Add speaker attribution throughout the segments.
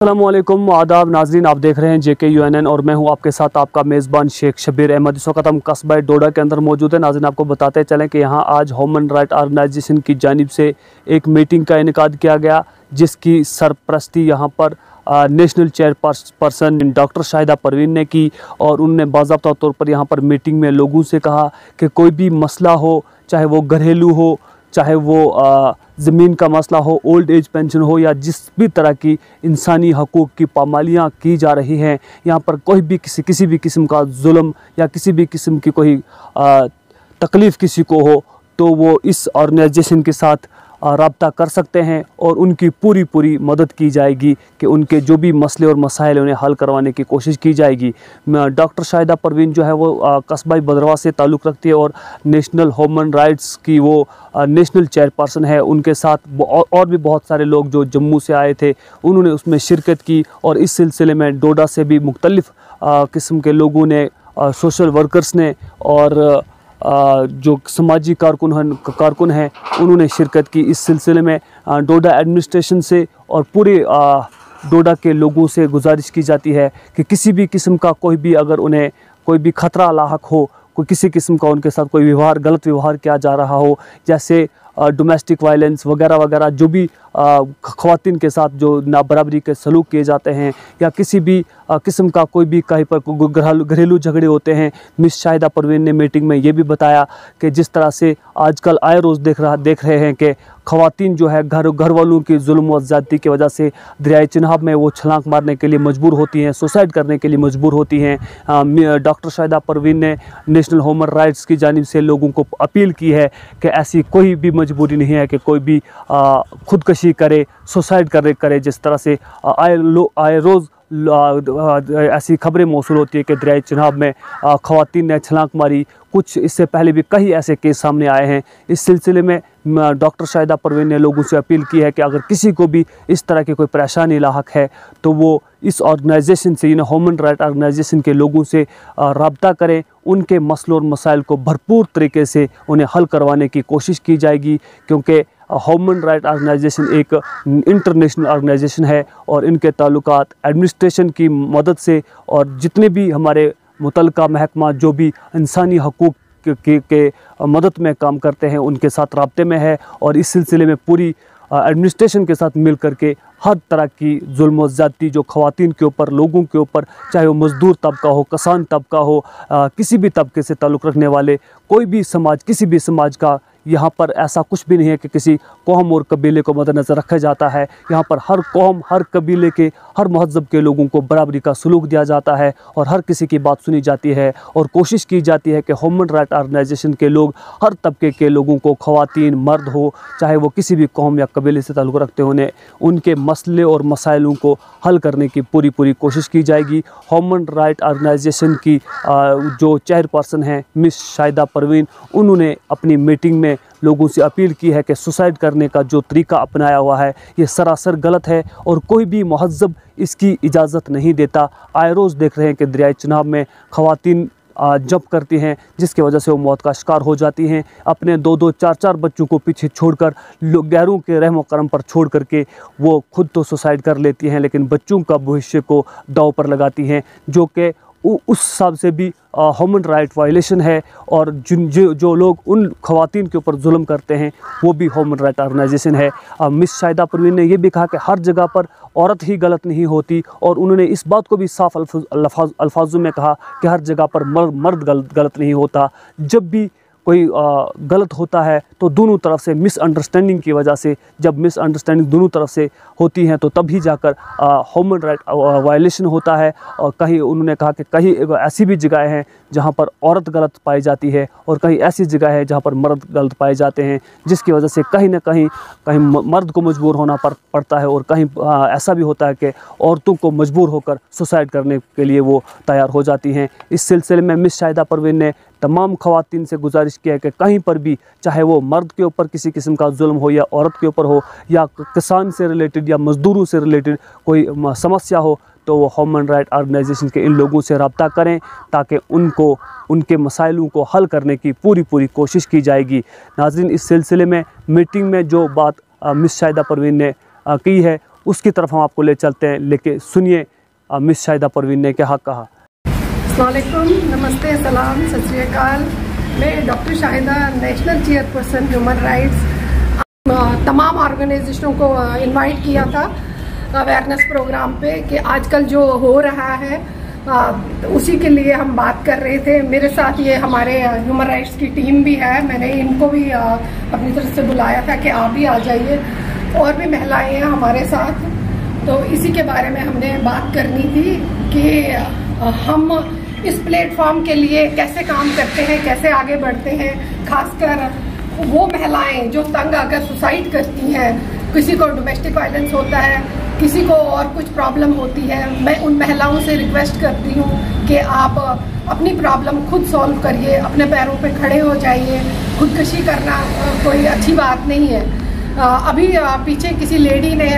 Speaker 1: अस्सलामुअलैकुम आदाब नाजरीन, आप देख रहे हैं JKUNN और मैं हूं आपके साथ आपका मेज़बान शेख शब्बीर अहमद। इस वक्त हम कस्बा डोडा के अंदर मौजूद है। नाजरीन, आपको बताते चलें कि यहां आज ह्यूमन राइट ऑर्गेनाइजेशन की जानिब से एक मीटिंग का इनेकाद किया गया, जिसकी सरपरस्ती यहां पर national chairperson doctor Shahida Parveen ने की। और उन्होंने बाज़ाब्ता तौर पर यहाँ पर मीटिंग में लोगों से कहा कि कोई भी मसला हो, चाहे वो घरेलू हो, चाहे वो ज़मीन का मसला हो, ओल्ड एज पेंशन हो, या जिस भी तरह की इंसानी हकूक़ की पामालियाँ की जा रही हैं, यहाँ पर कोई भी किसी भी किस्म का जुल्म या किसी भी किस्म की कोई तकलीफ़ किसी को हो, तो वो इस ऑर्गेनाइजेशन के साथ रब्ता कर सकते हैं और उनकी पूरी मदद की जाएगी कि उनके जो भी मसले और मसाइल उन्हें हल करवाने की कोशिश की जाएगी। डॉक्टर शाहिदा परवीन जो है वो कस्बा बदरवा से ताल्लुक़ रखती है और नेशनल ह्यूमन राइट्स की वो नेशनल चेयरपर्सन है। उनके साथ और भी बहुत सारे लोग जो जम्मू से आए थे, उन्होंने उसमें शिरकत की। और इस सिलसिले में डोडा से भी मुख्तलिफ़ किस्म के लोगों ने, सोशल वर्कर्स ने और जो समाजी कारकुन हैं उन्होंने शिरकत की। इस सिलसिले में डोडा एडमिनिस्ट्रेशन से और पूरे डोडा के लोगों से गुजारिश की जाती है कि किसी भी किस्म का कोई भी अगर उन्हें कोई भी ख़तरा लाहक हो, कोई किसी किस्म का उनके साथ कोई गलत व्यवहार किया जा रहा हो, जैसे डोमेस्टिक वायलेंस वगैरह वगैरह, जो भी ख़वातीन के साथ जो नाबराबरी के सलूक किए जाते हैं, या किसी भी किस्म का कोई भी कहीं पर घरेलू झगड़े होते हैं। मिस शाहिदा परवीन ने मीटिंग में ये भी बताया कि जिस तरह से आजकल आए रोज़ देख रहे हैं कि ख़वातीन जो है घर वालों की जुल्म व ज़्यादती की वजह से दरियाए चिनाब में वो छलांग मारने के लिए मजबूर होती हैं, सुसाइड करने के लिए मजबूर होती हैं। डॉक्टर शाहिदा परवीन ने नेशनल ह्यूमन राइट्स की जानिब से लोगों को अपील की है कि ऐसी कोई भी मजबूरी नहीं है कि कोई भी खुदकशी करे, सुसाइड करे। जिस तरह से आए रोज़ ऐसी खबरें मौसूल होती है कि दरियाए चिनाब में ख़वातीन ने छलांग मारी। कुछ इससे पहले भी कई ऐसे केस सामने आए हैं। इस सिलसिले में डॉक्टर शाहिदा परवीन ने लोगों से अपील की है कि अगर किसी को भी इस तरह की कोई परेशानी लाहक है तो वो इस ऑर्गेनाइजेशन से, ह्यूमन राइट ऑर्गेनाइजेशन के लोगों से रब्ता करें। उनके मसलों और मसाइल को भरपूर तरीके से उन्हें हल करवाने की कोशिश की जाएगी, क्योंकि ह्यूमन राइट ऑर्गेनाइजेशन एक इंटरनेशनल ऑर्गेनाइजेशन है और इनके ताल्लुकात एडमिनिस्ट्रेशन की मदद से और जितने भी हमारे मुतल्लिका महकमा जो भी इंसानी हकूक़ के मदद में काम करते हैं उनके साथ राब्ते में है। और इस सिलसिले में पूरी एडमिनिस्ट्रेशन के साथ मिल करके हर तरह की जुल्म व ज़्यादती जो ख़वातीन के ऊपर, लोगों के ऊपर, चाहे वो मज़दूर तबका हो, किसान तबका हो, किसी भी तबके से ताल्लुक़ रखने वाले कोई भी समाज, किसी भी समाज का, यहाँ पर ऐसा कुछ भी नहीं है कि किसी कौम और कबीले को मद्देनज़र रखा जाता है। यहाँ पर हर कौम, हर कबीले के, हर महज़ब के लोगों को बराबरी का सलूक दिया जाता है और हर किसी की बात सुनी जाती है। और कोशिश की जाती है कि ह्यूमन राइट ऑर्गेनाइजेशन के लोग हर तबके के लोगों को, ख़वातीन मर्द हो, चाहे वो किसी भी कौम या कबीले से ताल्लुक़ रखते हों, उनके मसले और मसाइलों को हल करने की पूरी कोशिश की जाएगी। ह्यूमन राइट ऑर्गेनाइजेशन की जो चेयरपर्सन हैं मिस शाहिदा परवीन, उन्होंने अपनी मीटिंग में लोगों से अपील की है कि सुसाइड करने का जो तरीका अपनाया हुआ है ये सरासर गलत है और कोई भी महज़ब इसकी इजाज़त नहीं देता। आए रोज़ देख रहे हैं कि दरियाए चिनाब में ख़वातीन जंप करती हैं, जिसकी वजह से वो मौत का शिकार हो जाती हैं। अपने 2-2, 4-4 बच्चों को पीछे छोड़कर, लोग गैरों के रहम करम पर छोड़ करके वो खुद तो सुसाइड कर लेती हैं, लेकिन बच्चों का भविष्य को दांव पर लगाती हैं, जो कि उस हिसाब से भी ह्यूमन राइट वायलेशन है। और जो लोग उन ख़वातीन के ऊपर जुल्म करते हैं वो भी ह्यूमन राइट ऑर्गेनाइजेशन है। मिस शाहिदा परवीन ने यह भी कहा कि हर जगह पर औरत ही गलत नहीं होती, और उन्होंने इस बात को भी साफ अल्फाजों में कहा कि हर जगह पर मर्द गलत नहीं होता। जब भी कोई गलत होता है तो दोनों तरफ से मिसअंडरस्टैंडिंग की वजह से, जब मिसअंडरस्टैंडिंग दोनों तरफ से होती हैं तो तभी जाकर ह्यूमन राइट वायलेशन होता है। और कहीं उन्होंने कहा कि कहीं ऐसी भी जगह हैं जहां पर औरत गलत पाई जाती है और कहीं ऐसी जगह है जहां पर मर्द गलत पाए जाते हैं, जिसकी वजह से कहीं ना कहीं मर्द को मजबूर होना पड़ता है और कहीं ऐसा भी होता है कि औरतों को मजबूर होकर सुसाइड करने के लिए वो तैयार हो जाती हैं। इस सिलसिले में मिस शाहिदा परवीन ने तमाम ख़वातीन से गुजारिश किया है कि कहीं पर भी, चाहे वो मर्द के ऊपर किसी किस्म का जुल्म हो या औरत के ऊपर हो या किसान से रिलेटेड या मज़दूरों से रिलेटेड कोई समस्या हो, तो वो ह्यूमन राइट ऑर्गेनाइजेशन के इन लोगों से रब्ता करें ताकि उनको उनके मसाइलों को हल करने की पूरी कोशिश की जाएगी। नाज़रीन, इस सिलसिले में मीटिंग में जो बात मिस शाहिदा परवीन ने की है उसकी तरफ हम आपको ले चलते हैं। लेके सुनिए मिस शाहिदा परवीन ने क्या कहा।
Speaker 2: अस्सलामुअलैकुम, नमस्ते, सलाम, सत श्री अकाल। मैं doctor Shahida, national chairperson human rights, तमाम ऑर्गेनाइजेशनों को इनवाइट किया था अवेयरनेस प्रोग्राम पे कि आजकल जो हो रहा है उसी के लिए हम बात कर रहे थे। मेरे साथ ये हमारे ह्यूमन राइट्स की टीम भी है, मैंने इनको भी अपनी तरफ से बुलाया था कि आप भी आ जाइए, और भी महिलाएं हैं हमारे साथ। तो इसी के बारे में हमने बात करनी थी कि हम इस प्लेटफॉर्म के लिए कैसे काम करते हैं, कैसे आगे बढ़ते हैं। खासकर वो महिलाएं जो तंग आकर सुसाइड करती हैं, किसी को डोमेस्टिक वायलेंस होता है, किसी को और कुछ प्रॉब्लम होती है, मैं उन महिलाओं से रिक्वेस्ट करती हूँ कि आप अपनी प्रॉब्लम खुद सॉल्व करिए, अपने पैरों पे खड़े हो जाइए। खुदकशी करना कोई अच्छी बात नहीं है। अभी पीछे किसी लेडी ने,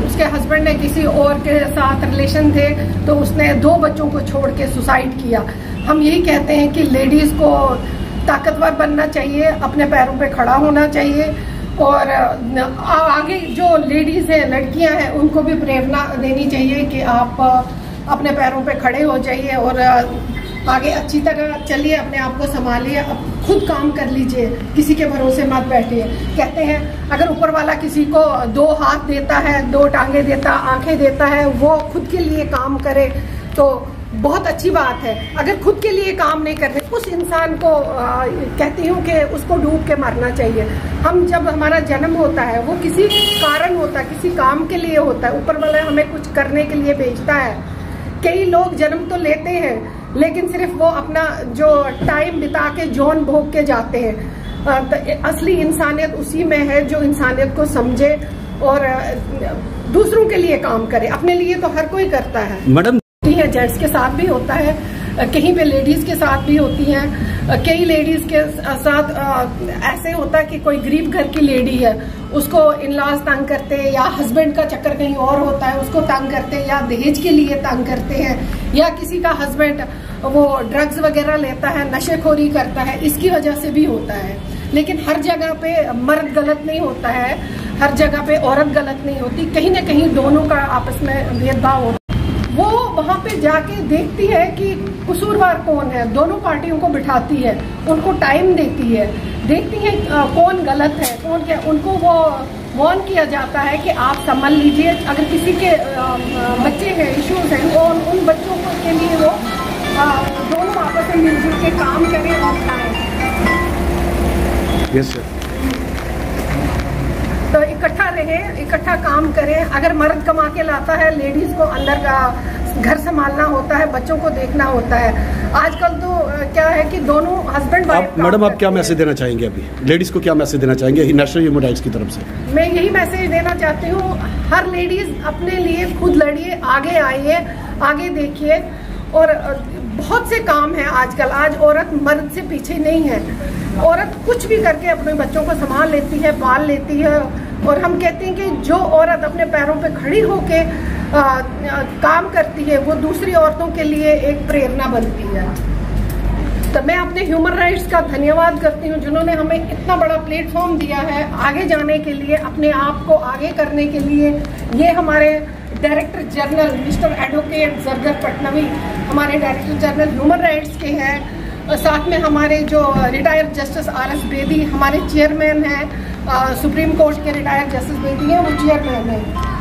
Speaker 2: उसके हस्बैंड ने किसी और के साथ रिलेशन थे तो उसने 2 बच्चों को छोड़ के सुसाइड किया। हम यही कहते हैं कि लेडीज को ताकतवर बनना चाहिए, अपने पैरों पे खड़ा होना चाहिए, और आगे जो लेडीज हैं, लड़कियां हैं, उनको भी प्रेरणा देनी चाहिए कि आप अपने पैरों पे खड़े हो जाइए और आगे अच्छी तरह चलिए, अपने आप को संभालिए, खुद काम कर लीजिए, किसी के भरोसे मत बैठिए। कहते हैं अगर ऊपर वाला किसी को 2 हाथ देता है, 2 टांगे देता, आंखें देता है, वो खुद के लिए काम करे तो बहुत अच्छी बात है। अगर खुद के लिए काम नहीं कर रहे, उस इंसान को कहती हूँ कि उसको डूब के मरना चाहिए। हम जब हमारा जन्म होता है वो किसी कारण होता है, किसी काम के लिए होता है, ऊपर वाला हमें कुछ करने के लिए भेजता है। कई लोग जन्म तो लेते हैं लेकिन सिर्फ वो अपना जो टाइम बिता के जौन भोग के जाते हैं। तो असली इंसानियत उसी में है जो इंसानियत को समझे और दूसरों के लिए काम करे। अपने लिए तो हर कोई करता है
Speaker 1: मैडम,
Speaker 2: है जेंट्स के साथ भी होता है, कहीं पे लेडीज के साथ भी होती हैं। कई लेडीज के साथ ऐसे होता है कि कोई गरीब घर की लेडी है, उसको इन-लॉज तंग करते हैं, या हस्बैंड का चक्कर कहीं और होता है उसको तंग करते हैं, या दहेज के लिए तंग करते हैं, या किसी का हस्बैंड वो ड्रग्स वगैरह लेता है, नशेखोरी करता है, इसकी वजह से भी होता है। लेकिन हर जगह पे मर्द गलत नहीं होता है, हर जगह पे औरत गलत नहीं होती, कहीं ना कहीं दोनों का आपस में भेदभाव होता है। वो वहाँ पे जाके देखती है कि कसूरवार कौन है, दोनों पार्टियों को बिठाती है, उनको टाइम देती है, देखती है कौन गलत है, कौन क्या, उनको वो वार्न किया जाता है कि आप संभल लीजिए। अगर किसी के बच्चे हैं, इश्यूज हैं, वो उन बच्चों के लिए वो दोनों आपस में मिलजुल के काम करें और खाएं।
Speaker 1: Yes sir.
Speaker 2: तो इकट्ठा रहे, इकट्ठा काम करें। अगर मर्द कमा के लाता है, लेडीज को अंदर का घर संभालना होता है, बच्चों को देखना होता है। आजकल तो क्या है कि दोनों हस्बैंड वाइफ।
Speaker 3: मैडम, आप क्या मैसेज देना चाहेंगे अभी लेडीज को, क्या मैसेज देना चाहेंगे नेशनल ह्यूमन राइट्स की तरफ से?
Speaker 2: मैं यही मैसेज देना चाहती हूँ, हर लेडीज अपने लिए खुद लड़िए, आगे आइए, आगे देखिए। और बहुत से काम है आजकल, आज औरत मर्द से पीछे नहीं है। औरत कुछ भी करके अपने बच्चों को संभाल लेती है, पाल लेती है। और हम कहते हैं कि जो औरत अपने पैरों पे खड़ी होके काम करती है, वो दूसरी औरतों के लिए एक प्रेरणा बनती है। तो मैं अपने ह्यूमन राइट्स का धन्यवाद करती हूँ जिन्होंने हमें इतना बड़ा प्लेटफॉर्म दिया है आगे जाने के लिए, अपने आप को आगे करने के लिए। ये हमारे director general mister advocate Zargar Patnavi हमारे डायरेक्टर जनरल ह्यूमन राइट्स के हैं। साथ में हमारे जो रिटायर्ड जस्टिस RS बेदी हमारे चेयरमैन हैं, सुप्रीम कोर्ट के रिटायर्ड जस्टिस बेदी हैं, वो चेयरमैन हैं।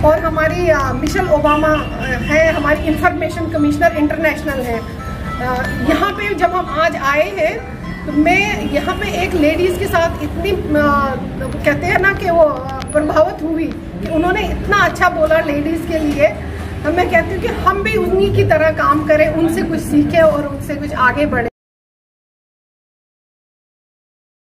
Speaker 2: और हमारी मिशेल ओबामा है, हमारी इंफॉर्मेशन कमिश्नर इंटरनेशनल है। यहाँ पे जब हम आज आए हैं तो मैं यहाँ पे एक लेडीज़ के साथ इतनी कहते हैं ना कि वो प्रभावित हुई कि उन्होंने इतना अच्छा बोला लेडीज़ के लिए। मैं कहती हूँ कि हम भी उन्हीं की तरह काम करें, उनसे कुछ सीखें और उनसे कुछ आगे बढ़ें।